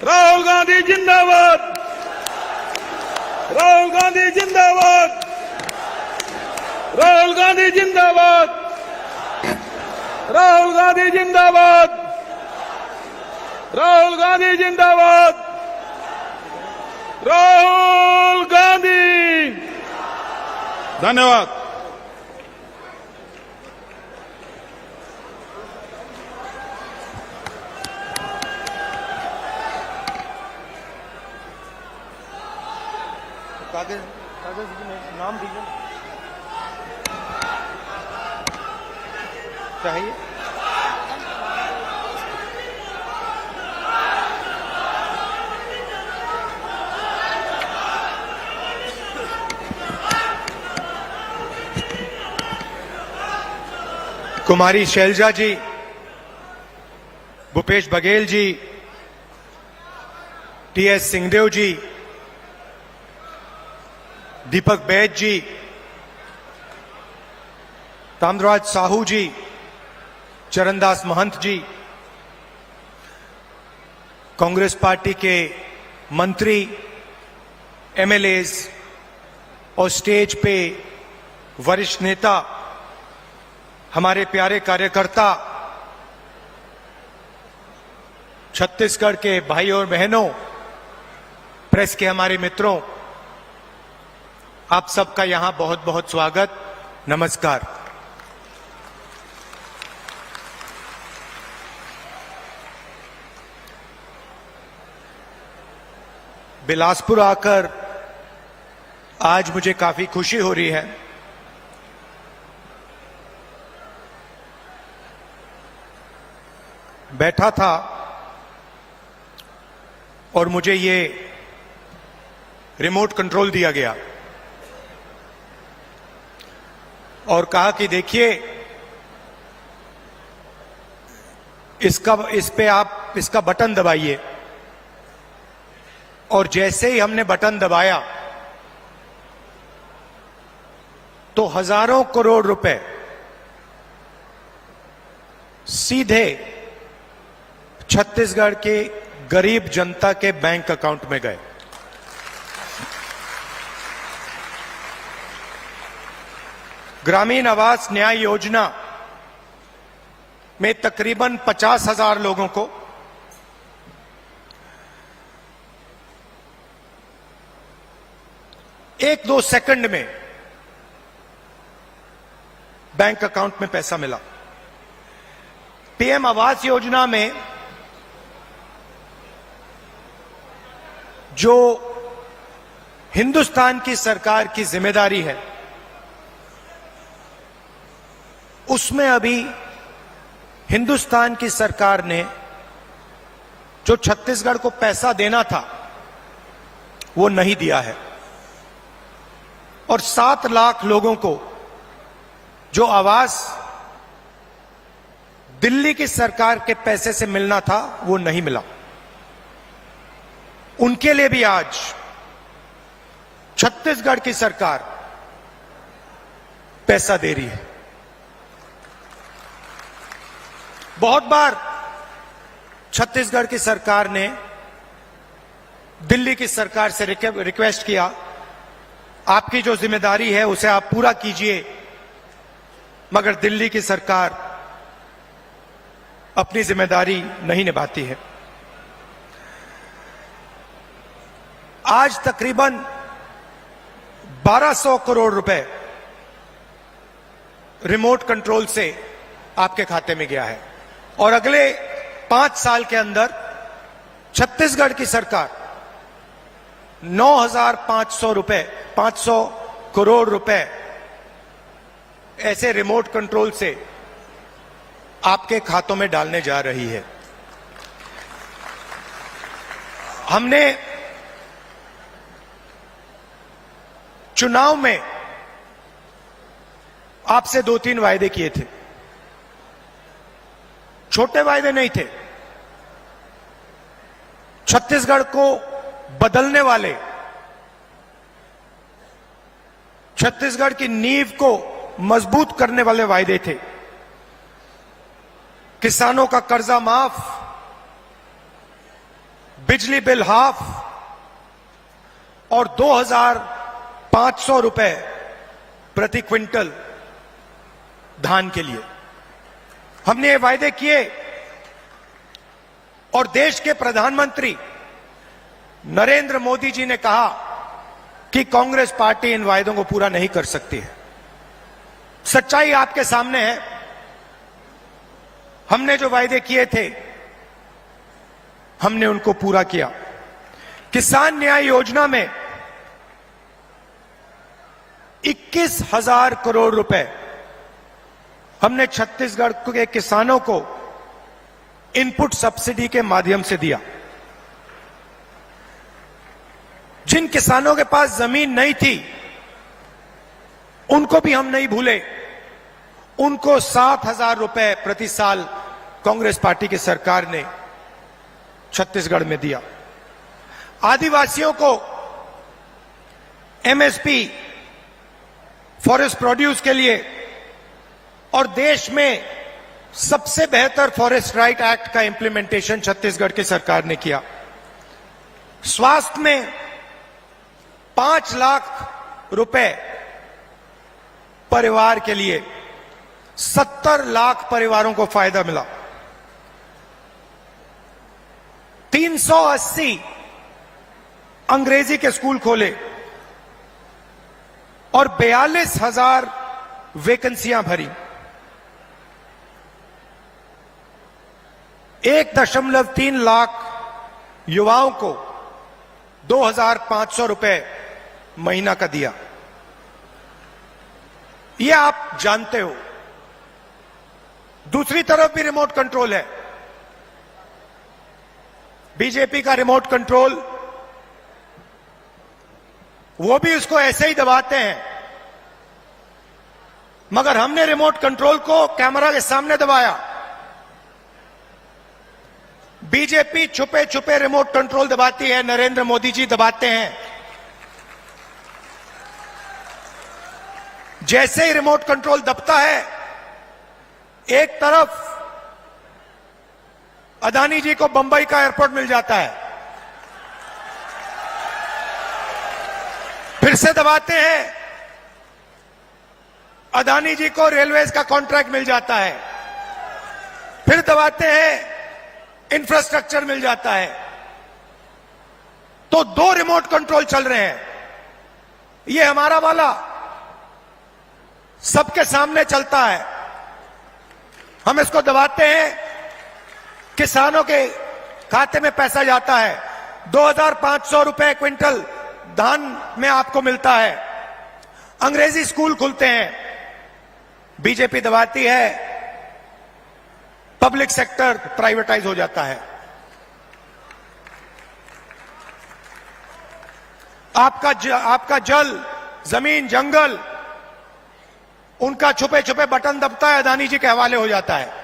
राहुल गांधी जिंदाबाद। राहुल गांधी जिंदाबाद। राहुल गांधी जिंदाबाद। राहुल गांधी जिंदाबाद। राहुल गांधी जिंदाबाद। राहुल गांधी। धन्यवाद। कागज में नाम दीजिए चाहिए। कुमारी शैलजा जी, भूपेश बघेल जी, टीएस सिंहदेव जी, दीपक बैज जी, ताम्रराज साहू जी, चरणदास महंत जी, कांग्रेस पार्टी के मंत्री, एमएलएज और स्टेज पे वरिष्ठ नेता, हमारे प्यारे कार्यकर्ता, छत्तीसगढ़ के भाई और बहनों, प्रेस के हमारे मित्रों, आप सबका यहां बहुत बहुत स्वागत, नमस्कार। बिलासपुर आकर आज मुझे काफी खुशी हो रही है। बैठा था और मुझे ये रिमोट कंट्रोल दिया गया और कहा कि देखिए इस पे आप इसका बटन दबाइए। और जैसे ही हमने बटन दबाया तो हजारों करोड़ रुपए सीधे छत्तीसगढ़ के गरीब जनता के बैंक अकाउंट में गए। ग्रामीण आवास न्याय योजना में तकरीबन 50,000 लोगों को एक दो सेकंड में बैंक अकाउंट में पैसा मिला। पीएम आवास योजना में जो हिंदुस्तान की सरकार की जिम्मेदारी है, उसमें अभी हिंदुस्तान की सरकार ने जो छत्तीसगढ़ को पैसा देना था वो नहीं दिया है। और 7 लाख लोगों को जो आवास दिल्ली की सरकार के पैसे से मिलना था वो नहीं मिला। उनके लिए भी आज छत्तीसगढ़ की सरकार पैसा दे रही है। बहुत बार छत्तीसगढ़ की सरकार ने दिल्ली की सरकार से रिक्वेस्ट किया, आपकी जो जिम्मेदारी है उसे आप पूरा कीजिए, मगर दिल्ली की सरकार अपनी जिम्मेदारी नहीं निभाती है। आज तकरीबन 1200 करोड़ रुपए रिमोट कंट्रोल से आपके खाते में गया है और अगले 5 साल के अंदर छत्तीसगढ़ की सरकार 500 करोड़ रुपए ऐसे रिमोट कंट्रोल से आपके खातों में डालने जा रही है। हमने चुनाव में आपसे 2-3 वायदे किए थे। छोटे वायदे नहीं थे, छत्तीसगढ़ को बदलने वाले, छत्तीसगढ़ की नींव को मजबूत करने वाले वायदे थे। किसानों का कर्जा माफ, बिजली बिल हाफ और 2,500 रुपए प्रति क्विंटल धान के लिए हमने ये वायदे किए और देश के प्रधानमंत्री नरेंद्र मोदी जी ने कहा कि कांग्रेस पार्टी इन वायदों को पूरा नहीं कर सकती है। सच्चाई आपके सामने है। हमने जो वायदे किए थे हमने उनको पूरा किया। किसान न्याय योजना में 21,000 करोड़ रुपए हमने छत्तीसगढ़ के किसानों को इनपुट सब्सिडी के माध्यम से दिया। जिन किसानों के पास जमीन नहीं थी उनको भी हम नहीं भूले। उनको 7,000 रुपए प्रति साल कांग्रेस पार्टी की सरकार ने छत्तीसगढ़ में दिया। आदिवासियों को एमएसपी फॉरेस्ट प्रोड्यूस के लिए और देश में सबसे बेहतर फॉरेस्ट राइट एक्ट का इंप्लीमेंटेशन छत्तीसगढ़ की सरकार ने किया। स्वास्थ्य में 5 लाख रुपए परिवार के लिए 70 लाख परिवारों को फायदा मिला। 380 अंग्रेजी के स्कूल खोले और 42,000 वैकेंसियां भरी। 1.3 लाख युवाओं को 2,500 रुपए महीना का दिया। यह आप जानते हो। दूसरी तरफ भी रिमोट कंट्रोल है। बीजेपी का रिमोट कंट्रोल, वो भी उसको ऐसे ही दबाते हैं, मगर हमने रिमोट कंट्रोल को कैमरा के सामने दबाया। बीजेपी छुपे छुपे रिमोट कंट्रोल दबाती है, नरेंद्र मोदी जी दबाते हैं। जैसे ही रिमोट कंट्रोल दबता है, एक तरफ अदानी जी को बंबई का एयरपोर्ट मिल जाता है, फिर से दबाते हैं, अदानी जी को रेलवेज का कॉन्ट्रैक्ट मिल जाता है, फिर दबाते हैं, इंफ्रास्ट्रक्चर मिल जाता है। तो 2 रिमोट कंट्रोल चल रहे हैं। ये हमारा वाला सबके सामने चलता है। हम इसको दबाते हैं, किसानों के खाते में पैसा जाता है। 2,500 रुपए क्विंटल धान में आपको मिलता है। अंग्रेजी स्कूल खुलते हैं, बीजेपी दबाती है, पब्लिक सेक्टर प्राइवेटाइज हो जाता है। आपका जल, जमीन, जंगल, उनका छुपे छुपे बटन दबता है, अदानी जी के हवाले हो जाता है।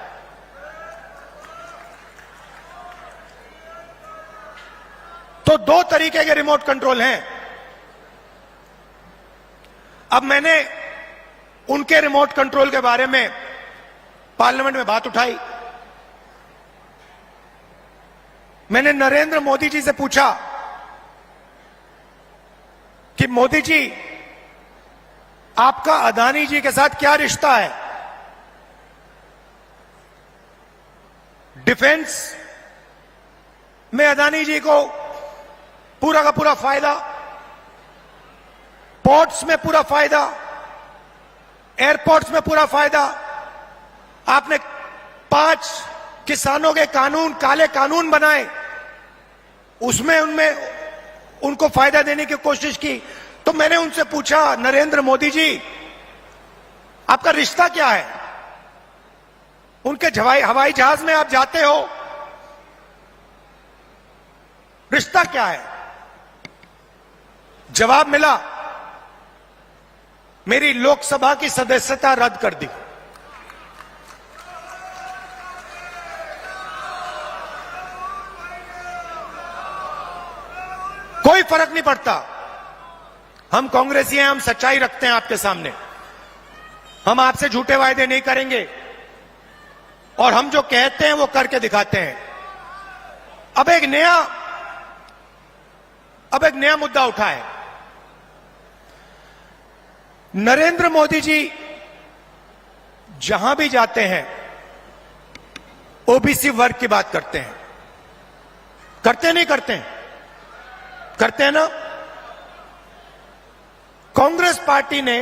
तो 2 तरीके के रिमोट कंट्रोल हैं। अब मैंने उनके रिमोट कंट्रोल के बारे में पार्लियामेंट में बात उठाई। मैंने नरेंद्र मोदी जी से पूछा कि मोदी जी, आपका अदानी जी के साथ क्या रिश्ता है? डिफेंस में अदानी जी को पूरा का पूरा फायदा, पोर्ट्स में पूरा फायदा, एयरपोर्ट्स में पूरा फायदा। आपने 5 किसानों के कानून, काले कानून बनाए, उसमें उनको फायदा देने की कोशिश की। तो मैंने उनसे पूछा, नरेंद्र मोदी जी, आपका रिश्ता क्या है? उनके हवाई जहाज में आप जाते हो, रिश्ता क्या है? जवाब मिला, मेरी लोकसभा की सदस्यता रद्द कर दी। कोई फर्क नहीं पड़ता। हम कांग्रेसी हैं, हम सच्चाई रखते हैं आपके सामने। हम आपसे झूठे वायदे नहीं करेंगे और हम जो कहते हैं वो करके दिखाते हैं। अब एक नया अब एक नया मुद्दा उठा है। नरेंद्र मोदी जी जहां भी जाते हैं ओबीसी वर्ग की बात करते हैं। करते नहीं करते हैं? करते हैं ना। कांग्रेस पार्टी ने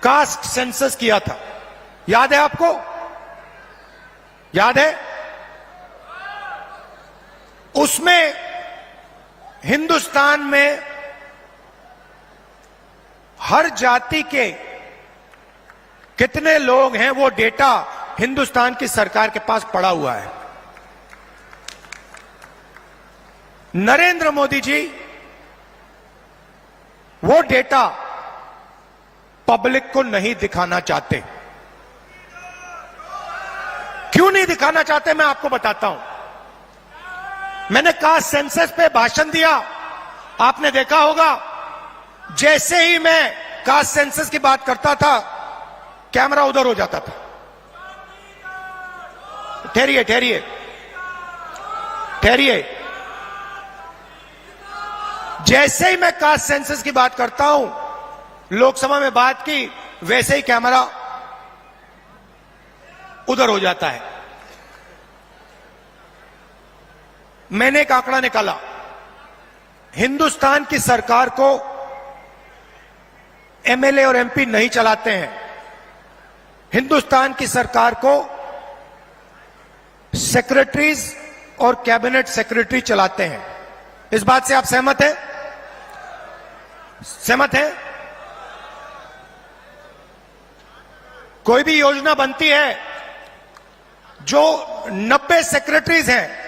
कास्ट सेंसस किया था, याद है आपको? याद है? उसमें हिंदुस्तान में हर जाति के कितने लोग हैं वो डेटा हिंदुस्तान की सरकार के पास पड़ा हुआ है। नरेंद्र मोदी जी वो डेटा पब्लिक को नहीं दिखाना चाहते। क्यों नहीं दिखाना चाहते मैं आपको बताता हूं। मैंने कास्ट सेंसस पे भाषण दिया, आपने देखा होगा। जैसे ही मैं कास्ट सेंसस की बात करता था कैमरा उधर हो जाता था। ठहरिए ठहरिए ठहरिए। जैसे ही मैं कास्ट सेंसस की बात करता हूं, लोकसभा में बात की, वैसे ही कैमरा उधर हो जाता है। मैंने एक आंकड़ा निकाला। हिंदुस्तान की सरकार को एमएलए और एमपी नहीं चलाते हैं। हिंदुस्तान की सरकार को सेक्रेटरीज और कैबिनेट सेक्रेटरी चलाते हैं। इस बात से आप सहमत हैं? सहमत हैं? कोई भी योजना बनती है, जो 90 सेक्रेटरीज हैं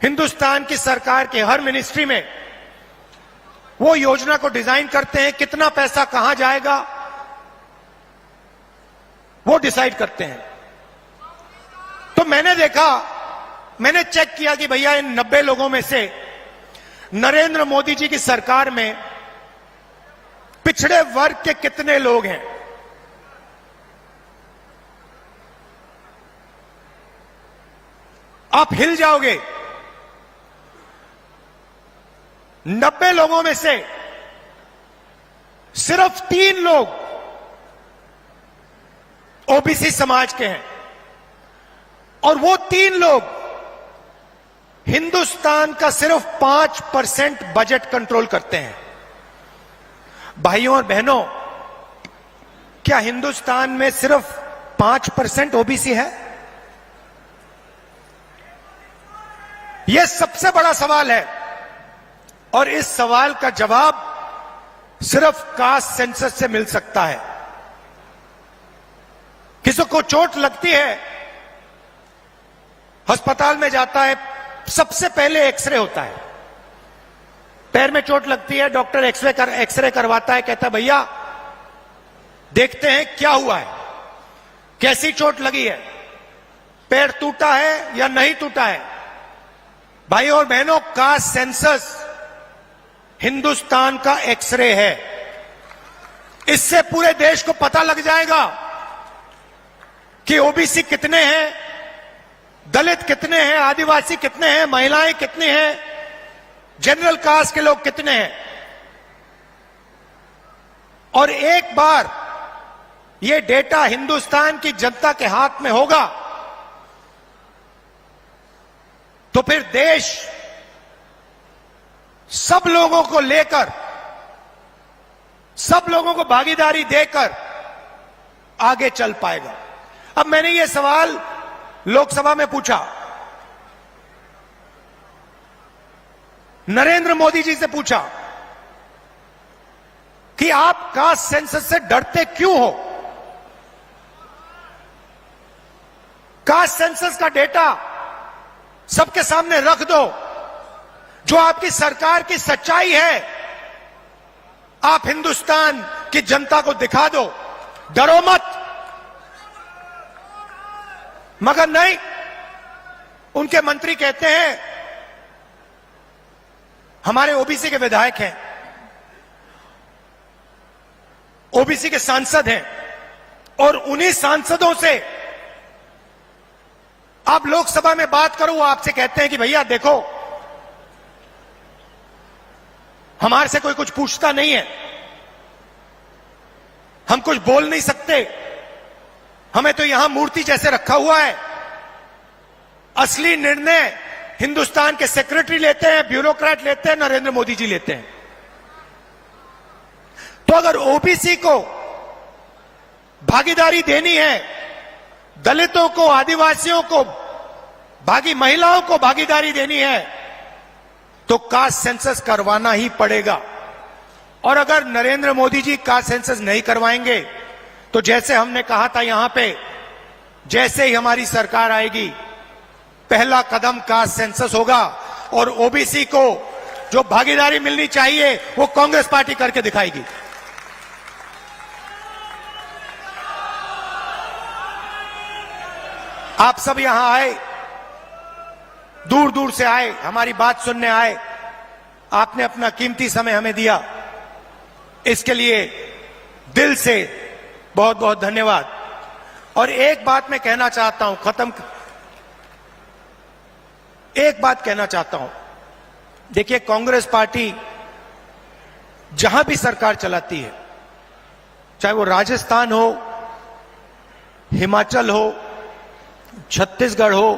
हिंदुस्तान की सरकार के हर मिनिस्ट्री में, वो योजना को डिजाइन करते हैं। कितना पैसा कहां जाएगा वो डिसाइड करते हैं। तो मैंने देखा, मैंने चेक किया कि भैया इन 90 लोगों में से नरेंद्र मोदी जी की सरकार में पिछड़े वर्ग के कितने लोग हैं। आप हिल जाओगे। 90 लोगों में से सिर्फ 3 लोग ओबीसी समाज के हैं, और वो 3 लोग हिंदुस्तान का सिर्फ 5% बजट कंट्रोल करते हैं। भाइयों और बहनों, क्या हिंदुस्तान में सिर्फ 5% ओबीसी है? यह सबसे बड़ा सवाल है, और इस सवाल का जवाब सिर्फ कास्ट सेंसस से मिल सकता है। किसी को चोट लगती है, अस्पताल में जाता है, सबसे पहले एक्सरे होता है। पैर में चोट लगती है, डॉक्टर एक्सरे करवाता है, कहता है भैया देखते हैं क्या हुआ है, कैसी चोट लगी है, पैर टूटा है या नहीं टूटा है। भाइयों और बहनों, कास्ट सेंसस हिंदुस्तान का एक्सरे है। इससे पूरे देश को पता लग जाएगा कि ओबीसी कितने हैं, दलित कितने हैं, आदिवासी कितने हैं, महिलाएं कितनी हैं, जनरल कास्ट के लोग कितने हैं। और एक बार यह डेटा हिंदुस्तान की जनता के हाथ में होगा तो फिर देश सब लोगों को लेकर, सब लोगों को भागीदारी देकर आगे चल पाएगा। अब मैंने ये सवाल लोकसभा में पूछा, नरेंद्र मोदी जी से पूछा कि आप कास्ट सेंसस से डरते क्यों हो? कास्ट सेंसस का डेटा सबके सामने रख दो, जो आपकी सरकार की सच्चाई है आप हिंदुस्तान की जनता को दिखा दो, डरो मत। मगर नहीं, उनके मंत्री कहते हैं हमारे ओबीसी के विधायक हैं, ओबीसी के सांसद हैं, और उन्हीं सांसदों से आप लोकसभा में बात करो, वो आपसे कहते हैं कि भैया देखो हमारे से कोई कुछ पूछता नहीं है, हम कुछ बोल नहीं सकते, हमें तो यहां मूर्ति जैसे रखा हुआ है। असली निर्णय हिंदुस्तान के सेक्रेटरी लेते हैं, ब्यूरोक्रेट लेते हैं, नरेंद्र मोदी जी लेते हैं। तो अगर ओबीसी को भागीदारी देनी है, दलितों को, आदिवासियों को, महिलाओं को भागीदारी देनी है, तो कास्ट सेंसस करवाना ही पड़ेगा। और अगर नरेंद्र मोदी जी कास्ट सेंसस नहीं करवाएंगे तो जैसे हमने कहा था यहां पे, जैसे ही हमारी सरकार आएगी पहला कदम कास्ट सेंसस होगा और ओबीसी को जो भागीदारी मिलनी चाहिए वो कांग्रेस पार्टी करके दिखाएगी। आप सब यहां आए, दूर दूर से आए, हमारी बात सुनने आए, आपने अपना कीमती समय हमें दिया, इसके लिए दिल से बहुत बहुत धन्यवाद। और एक बात मैं कहना चाहता हूं, एक बात कहना चाहता हूं, देखिए कांग्रेस पार्टी जहां भी सरकार चलाती है, चाहे वो राजस्थान हो, हिमाचल हो, छत्तीसगढ़ हो,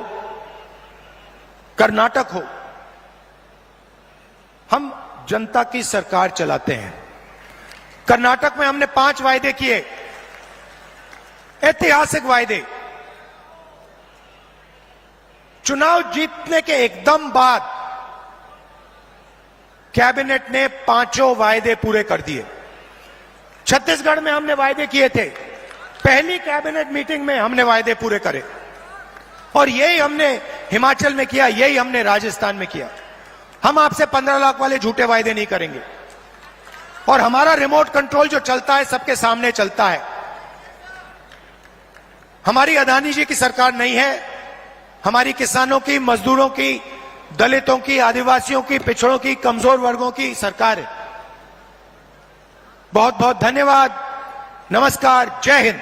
कर्नाटक हो, हम जनता की सरकार चलाते हैं। कर्नाटक में हमने 5 वायदे किए, ऐतिहासिक वायदे। चुनाव जीतने के एकदम बाद कैबिनेट ने 5 वायदे पूरे कर दिए। छत्तीसगढ़ में हमने वायदे किए थे, पहली कैबिनेट मीटिंग में हमने वायदे पूरे करे, और यही हमने हिमाचल में किया, यही हमने राजस्थान में किया। हम आपसे 15 लाख वाले झूठे वायदे नहीं करेंगे, और हमारा रिमोट कंट्रोल जो चलता है सबके सामने चलता है। हमारी अदानी जी की सरकार नहीं है, हमारी किसानों की, मजदूरों की, दलितों की, आदिवासियों की, पिछड़ों की, कमजोर वर्गों की सरकार है। बहुत बहुत धन्यवाद, नमस्कार, जय हिंद।